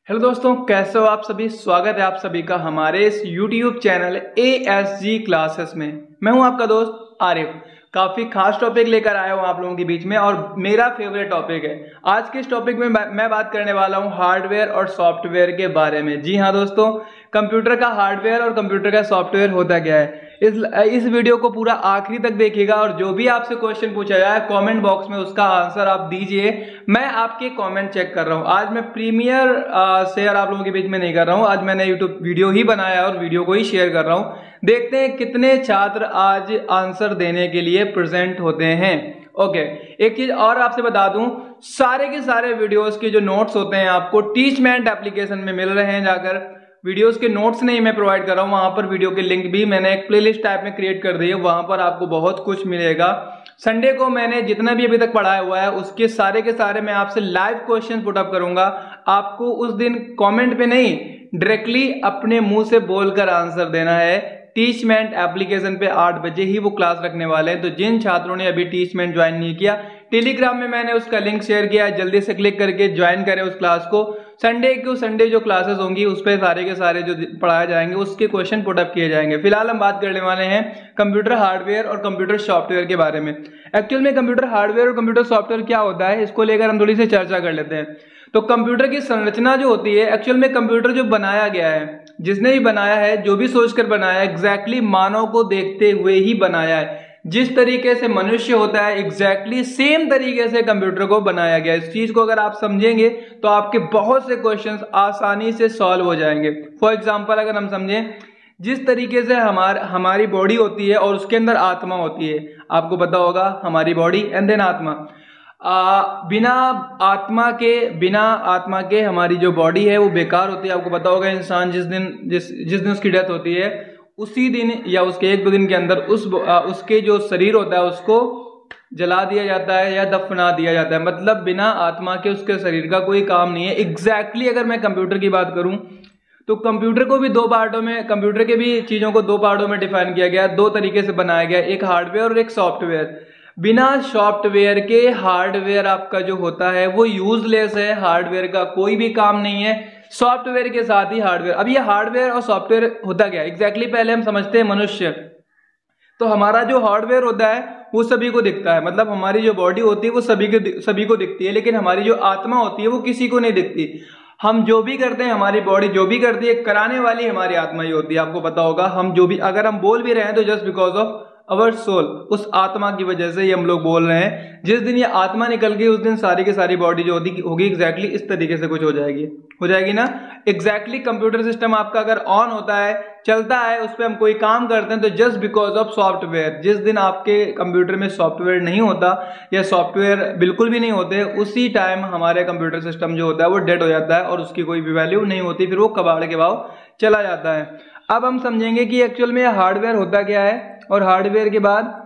Hello दोस्तों, कैसे हो आप सभी। स्वागत है आप सभी का हमारे इस YouTube चैनल ASG क्लासेस में। मैं हूं आपका दोस्त आरिफ। काफी खास टॉपिक लेकर आया हूं आप लोगों के बीच में और मेरा फेवरेट टॉपिक है। आज के इस टॉपिक में मैं बात करने वाला हूं हार्डवेयर और सॉफ्टवेयर के बारे में। जी हाँ दोस्तों, कंप्यूटर का हार्डवेयर और कंप्यूटर का सॉफ्टवेयर होता क्या है। इस वीडियो को पूरा आखिरी तक देखिएगा और जो भी आपसे क्वेश्चन पूछा जाए कमेंट बॉक्स में उसका आंसर आप दीजिए। मैं आपके कमेंट चेक कर रहा हूं। आज मैं प्रीमियर शेयर आप लोगों के बीच में नहीं कर रहा हूं। आज मैंने यूट्यूब वीडियो ही बनाया है और वीडियो को ही शेयर कर रहा हूं। देखते हैं कितने छात्र आज आंसर देने के लिए प्रेजेंट होते हैं। ओके, एक चीज और आपसे बता दूं, सारे के सारे वीडियोस के जो नोट्स होते हैं आपको टीचमेंट एप्लीकेशन में मिल रहे हैं। जाकर वीडियोस के नोट्स नहीं मैं प्रोवाइड कर रहा हूं, वहां पर वीडियो के लिंक भी मैंने एक प्लेलिस्ट टाइप में क्रिएट कर दी है। वहां पर आपको बहुत कुछ मिलेगा। संडे को मैंने जितना भी अभी तक पढ़ाया हुआ है उसके सारे के सारे मैं आपसे लाइव क्वेश्चन पुट अप करूंगा। आपको उस दिन कमेंट पे नहीं, डायरेक्टली अपने मुंह से बोलकर आंसर देना है। टीचमेंट एप्लीकेशन पे 8 बजे ही वो क्लास रखने वाले हैं। तो जिन छात्रों ने अभी टीचमेंट ज्वाइन नहीं किया, टेलीग्राम में मैंने उसका लिंक शेयर किया है, जल्दी से क्लिक करके ज्वाइन करें उस क्लास को। संडे जो क्लासेस होंगी उस पर सारे के सारे जो पढ़ाए जाएंगे उसके क्वेश्चन पुट अप किए जाएंगे। फिलहाल हम बात करने वाले हैं कंप्यूटर हार्डवेयर और कंप्यूटर सॉफ्टवेयर के बारे में। एक्चुअल में कंप्यूटर हार्डवेयर और कंप्यूटर सॉफ्टवेयर क्या होता है, इसको लेकर हम थोड़ी सी चर्चा कर लेते हैं। तो कंप्यूटर की संरचना जो होती है, एक्चुअल में कंप्यूटर जो बनाया गया है, जिसने भी बनाया है, जो भी सोचकर बनाया है, एग्जैक्टली मानव को देखते हुए ही बनाया है। जिस तरीके से मनुष्य होता है एग्जैक्टली सेम तरीके से कंप्यूटर को बनाया गया है। इस चीज को अगर आप समझेंगे तो आपके बहुत से क्वेश्चंस आसानी से सॉल्व हो जाएंगे। फॉर एग्जांपल अगर हम समझें, जिस तरीके से हमारी बॉडी होती है और उसके अंदर आत्मा होती है, आपको पता होगा हमारी बॉडी एंड देन आत्मा। बिना आत्मा के हमारी जो बॉडी है वो बेकार होती है। आपको पता होगा इंसान जिस दिन उसकी डेथ होती है उसी दिन या उसके 1-2 दिन के अंदर उसके जो शरीर होता है उसको जला दिया जाता है या दफना दिया जाता है। मतलब बिना आत्मा के उसके शरीर का कोई काम नहीं है। एग्जैक्टली अगर मैं कंप्यूटर की बात करूं तो कंप्यूटर को भी कंप्यूटर के भी चीजों को 2 पार्टों में डिफाइन किया गया है। 2 तरीके से बनाया गया है, एक हार्डवेयर और एक सॉफ्टवेयर। बिना सॉफ्टवेयर के हार्डवेयर आपका जो होता है वो यूजलेस है। हार्डवेयर का कोई भी काम नहीं है, सॉफ्टवेयर के साथ ही हार्डवेयर। अब ये हार्डवेयर और सॉफ्टवेयर होता क्या है एग्जैक्टली पहले हम समझते हैं। मनुष्य, तो हमारा जो हार्डवेयर होता है वो सभी को दिखता है। मतलब हमारी जो बॉडी होती है वो सभी को दिखती है, लेकिन हमारी जो आत्मा होती है वो किसी को नहीं दिखती। हम जो भी करते हैं, हमारी बॉडी जो भी करती है, कराने वाली हमारी आत्मा ही होती है। आपको पता होगा हम जो भी अगर हम बोल भी रहे हैं तो just because of our soul, उस आत्मा की वजह से ये हम लोग बोल रहे हैं। जिस दिन ये आत्मा निकल गई उस दिन सारी की सारी बॉडी जो होगी एग्जैक्टली इस तरीके से कुछ हो जाएगी ना। एग्जैक्टली कंप्यूटर सिस्टम आपका अगर ऑन होता है, चलता है, उस पर हम कोई काम करते हैं तो जस्ट बिकॉज ऑफ सॉफ्टवेयर। जिस दिन आपके कंप्यूटर में सॉफ्टवेयर नहीं होता या सॉफ्टवेयर बिल्कुल भी नहीं होते, उसी टाइम हमारे कंप्यूटर सिस्टम जो होता है वो डेड हो जाता है और उसकी कोई भी वैल्यू नहीं होती, फिर वो कबाड़ के भाव चला जाता है। अब हम समझेंगे कि एक्चुअल में हार्डवेयर होता क्या है और हार्डवेयर के बाद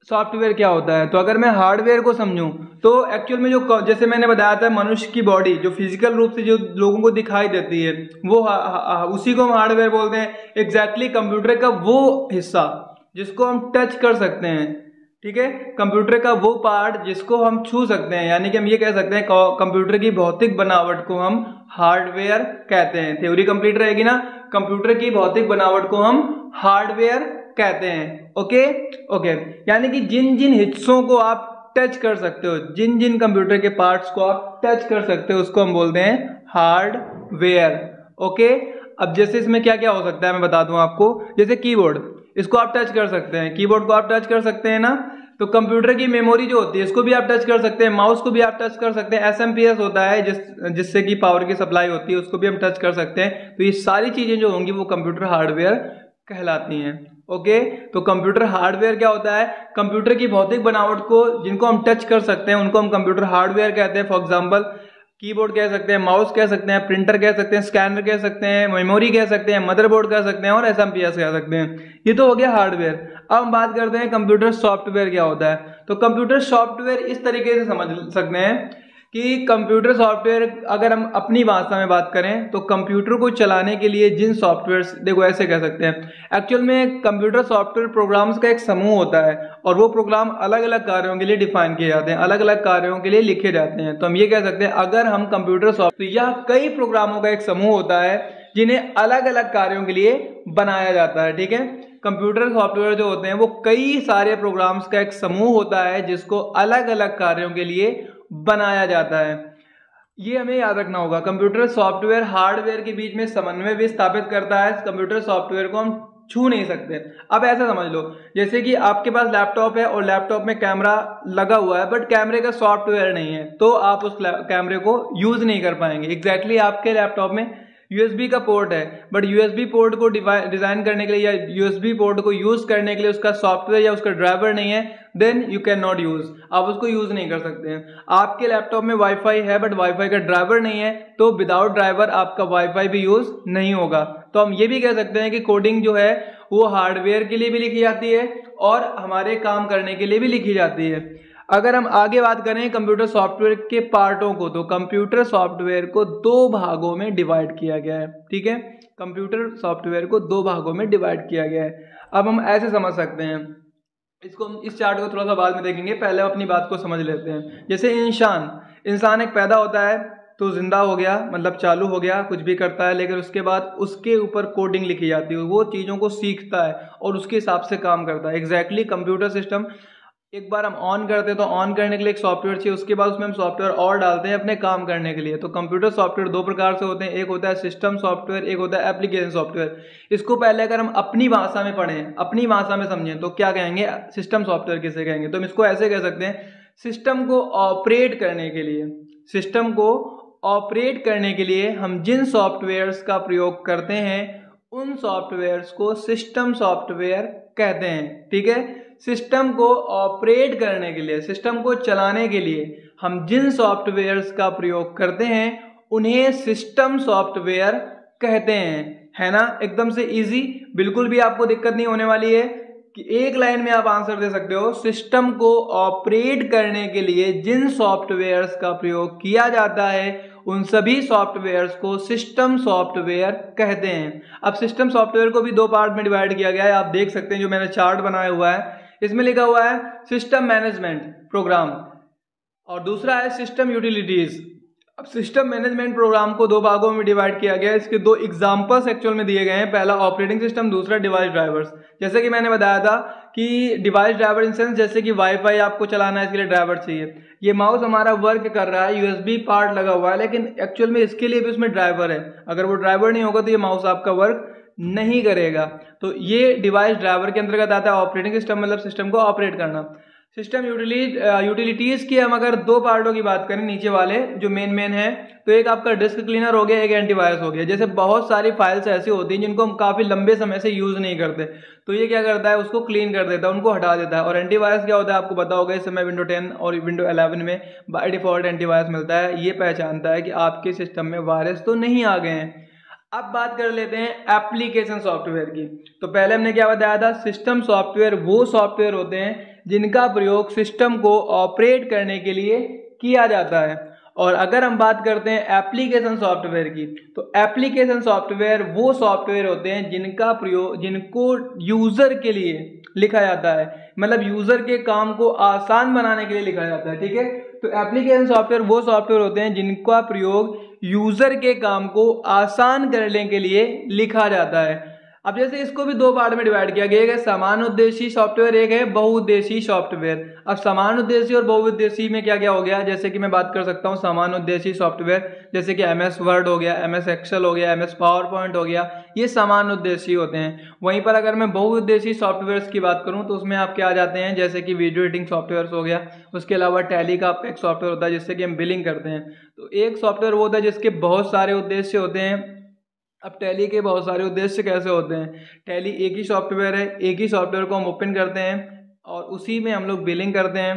सॉफ्टवेयर क्या होता है। तो अगर मैं हार्डवेयर को समझूं तो एक्चुअल में जो जैसे मैंने बताया था, मनुष्य की बॉडी जो फिजिकल रूप से जो लोगों को दिखाई देती है वो उसी को हम हार्डवेयर बोलते हैं। एग्जैक्टली कंप्यूटर का वो हिस्सा जिसको हम टच कर सकते हैं, ठीक है, कंप्यूटर का वो पार्ट जिसको हम छू सकते हैं, यानी कि हम ये कह सकते हैं कंप्यूटर की भौतिक बनावट को हम हार्डवेयर कहते हैं। थ्योरी कंप्लीट रहेगी ना। कंप्यूटर की भौतिक बनावट को हम हार्डवेयर कहते हैं। ओके, यानी कि जिन जिन हिस्सों को आप टच कर सकते हो, जिन जिन कंप्यूटर के पार्ट्स को आप टच कर सकते हो उसको हम बोलते हैं हार्डवेयर। ओके, अब जैसे इसमें क्या क्या हो सकता है मैं बता दूं आपको। जैसे कीबोर्ड, इसको आप टच कर सकते हैं, कीबोर्ड को आप टच कर सकते हैं ना। तो कंप्यूटर की मेमोरी जो होती है इसको भी आप टच कर सकते हैं, माउस को भी आप टच कर सकते हैं। एसएमपीएस होता है जिससे कि पावर की सप्लाई होती है, उसको भी हम टच कर सकते हैं। तो ये सारी चीजें जो होंगी वो कंप्यूटर हार्डवेयर कहलाती हैं। ओके, तो कंप्यूटर हार्डवेयर क्या होता है, कंप्यूटर की भौतिक बनावट को जिनको हम टच कर सकते हैं उनको हम कंप्यूटर हार्डवेयर कहते हैं। फॉर एग्जांपल कीबोर्ड कह सकते हैं, माउस कह सकते हैं, प्रिंटर कह सकते हैं, स्कैनर कह सकते हैं, मेमोरी कह सकते हैं, मदरबोर्ड कह सकते हैं और एसएमपीएस कह सकते हैं। ये तो हो गया हार्डवेयर। अब हम बात करते हैं कंप्यूटर सॉफ्टवेयर क्या होता है। तो कंप्यूटर सॉफ्टवेयर इस तरीके से समझ सकते हैं कि कंप्यूटर सॉफ्टवेयर, अगर हम अपनी भाषा में बात करें तो कंप्यूटर को चलाने के लिए जिन सॉफ्टवेयर्स, देखो ऐसे कह सकते हैं, एक्चुअल में कंप्यूटर सॉफ्टवेयर प्रोग्राम्स का एक समूह होता है और वो प्रोग्राम अलग अलग कार्यों के लिए डिफाइन किए जाते हैं, अलग अलग कार्यों के लिए लिखे जाते हैं। तो हम ये कह सकते हैं अगर हम कंप्यूटर सॉफ्टवेयर, यह कई प्रोग्रामों का एक समूह होता है जिन्हें अलग अलग कार्यों के लिए बनाया जाता है। ठीक है, कंप्यूटर सॉफ्टवेयर जो होते हैं वो कई सारे प्रोग्राम्स का एक समूह होता है जिसको अलग अलग कार्यों के लिए बनाया जाता है। ये हमें याद रखना होगा। कंप्यूटर सॉफ्टवेयर हार्डवेयर के बीच में समन्वय भी स्थापित करता है। कंप्यूटर सॉफ्टवेयर को हम छू नहीं सकते। अब ऐसा समझ लो जैसे कि आपके पास लैपटॉप है और लैपटॉप में कैमरा लगा हुआ है बट कैमरे का सॉफ्टवेयर नहीं है, तो आप उस कैमरे को यूज नहीं कर पाएंगे। एग्जैक्टली आपके लैपटॉप में यूएसबी का पोर्ट है बट यूएसबी पोर्ट को डिजाइन करने के लिए या यूएसबी पोर्ट को यूज करने के लिए उसका सॉफ्टवेयर या उसका ड्राइवर नहीं है, then you can not use, आप उसको यूज नहीं कर सकते हैं। आपके लैपटॉप में वाईफाई है बट वाईफाई का ड्राइवर नहीं है, तो विदाउट ड्राइवर आपका वाईफाई भी यूज नहीं होगा। तो हम ये भी कह सकते हैं कि कोडिंग जो है वो हार्डवेयर के लिए भी लिखी जाती है और हमारे काम करने के लिए भी लिखी जाती है। अगर हम आगे बात करें कंप्यूटर सॉफ्टवेयर के पार्टों को, तो कंप्यूटर सॉफ्टवेयर को दो भागों में डिवाइड किया गया है। ठीक है, कंप्यूटर सॉफ्टवेयर को दो भागों में डिवाइड किया गया है। अब हम ऐसे समझ सकते हैं इसको, इस चार्ट को थोड़ा सा बाद में देखेंगे, पहले अपनी बात को समझ लेते हैं। जैसे इंसान एक पैदा होता है तो जिंदा हो गया, मतलब चालू हो गया, कुछ भी करता है, लेकिन उसके बाद उसके ऊपर कोडिंग लिखी जाती है, वो चीज़ों को सीखता है और उसके हिसाब से काम करता है। एग्जैक्टली कंप्यूटर सिस्टम एक बार हम ऑन करते हैं तो ऑन करने के लिए एक सॉफ्टवेयर चाहिए, उसके बाद उसमें हम सॉफ्टवेयर और डालते हैं अपने काम करने के लिए। तो कंप्यूटर सॉफ्टवेयर दो प्रकार से होते हैं, एक होता है सिस्टम सॉफ्टवेयर, एक होता है एप्लीकेशन सॉफ्टवेयर। इसको पहले अगर हम अपनी भाषा में पढ़ें, अपनी भाषा में समझें तो क्या कहेंगे, सिस्टम सॉफ्टवेयर किसे कहेंगे, तो हम इसको ऐसे कह सकते हैं, सिस्टम को ऑपरेट करने के लिए, सिस्टम को ऑपरेट करने के लिए हम जिन सॉफ्टवेयर्स का प्रयोग करते हैं उन सॉफ्टवेयर्स को सिस्टम सॉफ्टवेयर कहते हैं। ठीक है, सिस्टम को ऑपरेट करने के लिए, सिस्टम को चलाने के लिए हम जिन सॉफ्टवेयर्स का प्रयोग करते हैं उन्हें सिस्टम सॉफ्टवेयर कहते हैं। है ना, एकदम से इजी, बिल्कुल भी आपको दिक्कत नहीं होने वाली है कि एक लाइन में आप आंसर दे सकते हो। सिस्टम को ऑपरेट करने के लिए जिन सॉफ्टवेयर्स का प्रयोग किया जाता है उन सभी सॉफ्टवेयर्स को सिस्टम सॉफ्टवेयर कहते हैं। अब सिस्टम सॉफ्टवेयर को भी दो पार्ट में डिवाइड किया गया है, आप देख सकते हैं जो मैंने चार्ट बनाया हुआ है, इसमें लिखा हुआ है सिस्टम मैनेजमेंट प्रोग्राम और दूसरा है सिस्टम यूटिलिटीज। अब सिस्टम मैनेजमेंट प्रोग्राम को दो भागों में डिवाइड किया गया है। इसके दो एग्जांपल्स एक्चुअल में दिए गए हैं, पहला ऑपरेटिंग सिस्टम, दूसरा डिवाइस ड्राइवर्स। जैसे कि मैंने बताया था कि डिवाइस ड्राइवर इन सेंस जैसे कि वाईफाई आपको चलाना है, इसके लिए ड्राइवर चाहिए। ये माउस हमारा वर्क कर रहा है, यूएसबी पार्ट लगा हुआ है, लेकिन एक्चुअल में इसके लिए भी उसमें ड्राइवर है। अगर वो ड्राइवर नहीं होगा तो ये माउस आपका वर्क नहीं करेगा। तो ये डिवाइस ड्राइवर के अंतर्गत आता है। ऑपरेटिंग सिस्टम मतलब सिस्टम को ऑपरेट करना। सिस्टम यूटिलिटीज की हम अगर दो पार्टों की बात करें, नीचे वाले जो मेन है, तो एक आपका डिस्क क्लीनर हो गया, एक एंटीवायरस हो गया। जैसे बहुत सारी फाइल्स ऐसी होती हैं जिनको हम काफी लंबे समय से यूज नहीं करते, तो ये क्या करता है, उसको क्लीन कर देता है, उनको हटा देता है। और एंटीवायरस क्या होता है आपको पता होगा, इस समय विंडो 10 और विंडो 11 में बाय डिफॉल्ट एंटीवायरस मिलता है। ये पहचानता है कि आपके सिस्टम में वायरस तो नहीं आ गए हैं। अब बात कर लेते हैं एप्लीकेशन सॉफ्टवेयर की। तो पहले हमने क्या बताया था, सिस्टम सॉफ्टवेयर वो सॉफ्टवेयर होते हैं जिनका प्रयोग सिस्टम को ऑपरेट करने के लिए किया जाता है। और अगर हम बात करते हैं एप्लीकेशन सॉफ्टवेयर की, तो एप्लीकेशन सॉफ्टवेयर वो सॉफ्टवेयर होते हैं जिनका प्रयोग, जिनको यूजर के लिए लिखा जाता है, मतलब यूजर के काम को आसान बनाने के लिए लिखा जाता है। ठीक है, तो एप्लीकेशन सॉफ्टवेयर वो सॉफ्टवेयर होते हैं जिनका प्रयोग यूजर के काम को आसान करने के लिए लिखा जाता है। अब जैसे इसको भी दो पार्ट में डिवाइड किया गया, एक है समान उद्देश्य सॉफ्टवेयर, एक है बहुउद्देशीय सॉफ्टवेयर। अब समान उद्देश्य और बहुउद्देशीय में क्या क्या हो गया, जैसे कि मैं बात कर सकता हूँ समान उद्देशीय सॉफ्टवेयर, जैसे कि MS वर्ड हो गया, MS एक्सेल हो गया, MS पावर पॉइंट हो गया, ये समान उद्देशीय होते हैं। वहीं पर अगर मैं बहुउद्देशीय सॉफ्टवेयर की बात करूँ तो उसमें आप क्या आ जाते हैं, जैसे कि वीडियो एडिटिंग सॉफ्टवेयर हो गया, उसके अलावा टैली का आपका एक सॉफ्टवेयर होता है जिससे कि हम बिलिंग करते हैं। तो एक सॉफ्टवेयर वो होता है जिसके बहुत सारे उद्देश्य होते हैं। अब टैली के बहुत सारे उद्देश्य कैसे होते हैं, टैली एक ही सॉफ्टवेयर है, एक ही सॉफ्टवेयर को हम ओपन करते हैं और उसी में हम लोग बिलिंग करते हैं।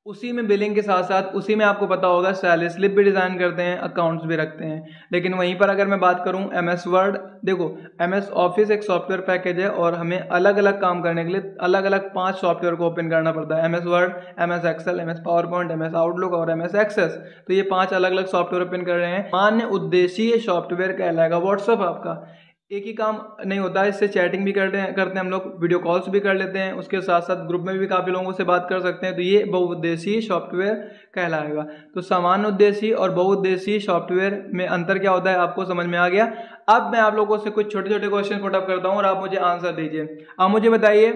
उसी में बिलिंग के साथ साथ उसी में आपको पता होगा सैलरी स्लिप भी डिज़ाइन करते हैं, अकाउंट्स भी रखते हैं। लेकिन वहीं पर अगर मैं बात करूं MS वर्ड, देखो MS ऑफिस एक सॉफ्टवेयर पैकेज है और हमें अलग अलग काम करने के लिए अलग अलग 5 सॉफ्टवेयर को ओपन करना पड़ता है। MS Word, MS Excel, MS PowerPoint, MS Outlook और MS एक्सेस। तो ये 5 अलग अलग सॉफ्टवेयर ओपन कर रहे हैं। सामान्य उद्देशीय सॉफ्टवेयर कहलाएगा व्हाट्सएप आपका। एक ही काम नहीं होता है, इससे चैटिंग भी करते हैं हम लोग, वीडियो कॉल्स भी कर लेते हैं, उसके साथ साथ ग्रुप में भी काफ़ी लोगों से बात कर सकते हैं। तो ये बहुउद्देशीय सॉफ्टवेयर कहलाएगा। तो सामान्य उद्देशीय और बहुउद्देशीय सॉफ्टवेयर में अंतर क्या होता है आपको समझ में आ गया। अब मैं आप लोगों से कुछ छोटे छोटे क्वेश्चन पुटअप करता हूँ और आप मुझे आंसर दीजिए। आप मुझे बताइए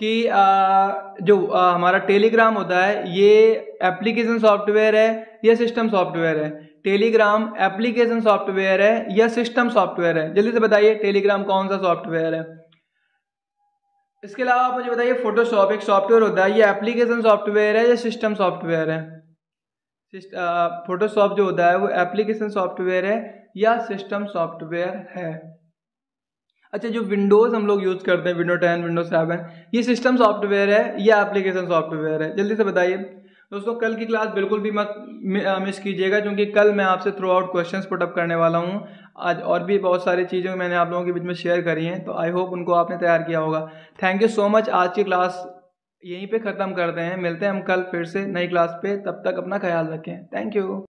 कि जो हमारा टेलीग्राम होता है ये एप्लीकेशन सॉफ्टवेयर है या सिस्टम सॉफ्टवेयर है? टेलीग्राम एप्लीकेशन सॉफ्टवेयर है या सिस्टम सॉफ्टवेयर है? जल्दी से बताइए टेलीग्राम कौन सा सॉफ्टवेयर है। इसके अलावा आप मुझे बताइए फोटोशॉप एक सॉफ्टवेयर होता है, ये एप्लीकेशन सॉफ्टवेयर है या सिस्टम सॉफ्टवेयर है? फोटोशॉप जो होता है वो एप्लीकेशन सॉफ्टवेयर है या सिस्टम सॉफ्टवेयर है? अच्छा, जो विंडोज हम लोग यूज करते हैं, विंडो 10, विंडो 7, ये सिस्टम सॉफ्टवेयर है या एप्लीकेशन सॉफ्टवेयर है? जल्दी से बताइए दोस्तों। कल की क्लास बिल्कुल भी मत मिस कीजिएगा, क्योंकि कल मैं आपसे थ्रू आउट क्वेश्चंस पुटअप करने वाला हूं। आज और भी बहुत सारी चीज़ें मैंने आप लोगों के बीच में शेयर करी हैं, तो आई होप उनको आपने तैयार किया होगा। Thank you so much. आज की क्लास यहीं पे ख़त्म करते हैं, मिलते हैं हम कल फिर से नई क्लास पे। तब तक अपना ख्याल रखें। Thank you.